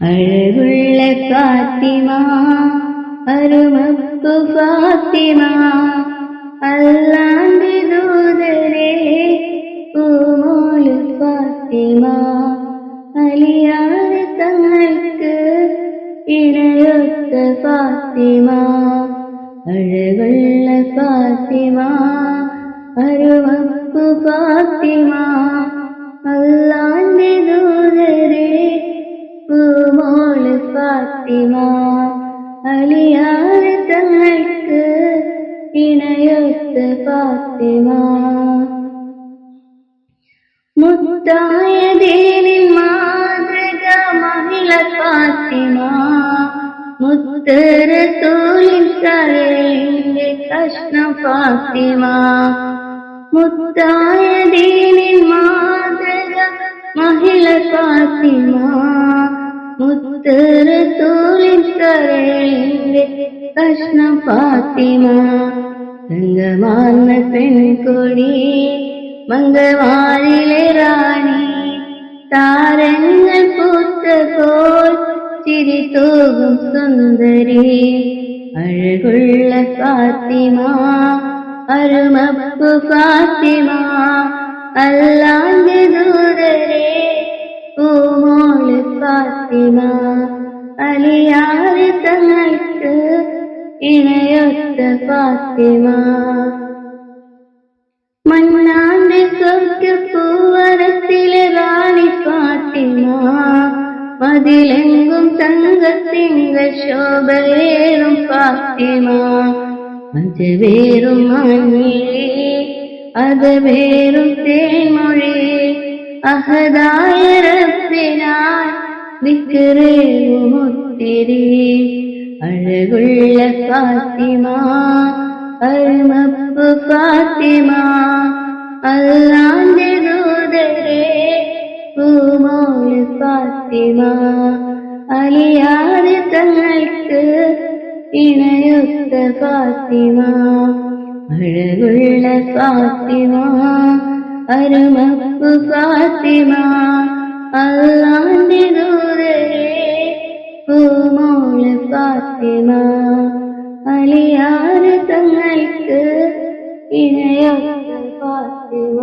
അഴകുള്ള ഫാത്തിമ അരുമപ്പു ഫാത്തിമ അല്ലാന്റെ ദൂതരെ പൂമോള് ഫാത്തിമ അലിയാർ തങ്ങൾക്ക് ഇണയൊത്ത ഫാത്തിമ അഴകുള്ള ഫാത്തിമ അരുമപ്പു ഫാത്തിമ അല്ലാന്റെ ദൂതരെ പൂമോള് ഫാത്തിമ അലിയാർ തങ്ങൾക്ക് ഇണയൊത്ത ഫാത്തിമ മുത്തായ ദീനിൻ മാതൃക മഹിള ഫാത്തിമ മുത്ത് റസൂലിൻ കരളിന്റെ കഷ്ണം ഫാത്തിമ മുത്തായ ദീനിൻ മാതൃക മഹിള ഫാത്തിമ മുത്ത് റസൂലിൻ കരളിന്റെ കഷ്ണം ഫാത്തിമ തങ്കമാർന്ന പെൺകൊടി മംഗവാരിലെ റാണി താരങ്ങൾ പൂത്ത പോൽ ചിരി തൂകും സുന്ദരി അഴകുള്ള ഫാത്തിമ അരുമപ്പു ഫാത്തിമ അല്ലാന്റെ ദൂതരെ പൂമോള് ഫാത്തിമ അലിയാർ തങ്ങൾക്ക് ഇണയൊത്ത ഫാത്തിമ മന്നാന്റെ സ്വർഗപ്പൂവനത്തിലെ റാണി ഫാത്തിമ മതിലെങ്കും തങ്കത്തിങ്കൾ ശോഭയേറും ഫാത്തിമ അജവേറും മഞ്ഞിഴി അകവേറും തേൻമൊഴി അഹദായ റബ്ബിനാൽ ദിക്റേറും ഒത്തിരി അഴകുള്ള ഫാത്തിമ അരുമപ്പു ഫാത്തിമ അല്ലാന്റെ ദൂതരെ പൂമോള് ഫാത്തിമ അലിയാർ തങ്ങൾക്ക് ഇണയൊത്ത ഫാത്തിമ അഴകുള്ള ഫാത്തിമ അരുമപ്പു ഫാത്തിമ അല്ലാന്റെ ദൂതരെ പൂമോള് ഫാത്തിമ അലിയാർ തങ്ങൾക്ക് ഇണയൊത്ത ഫാത്തിമ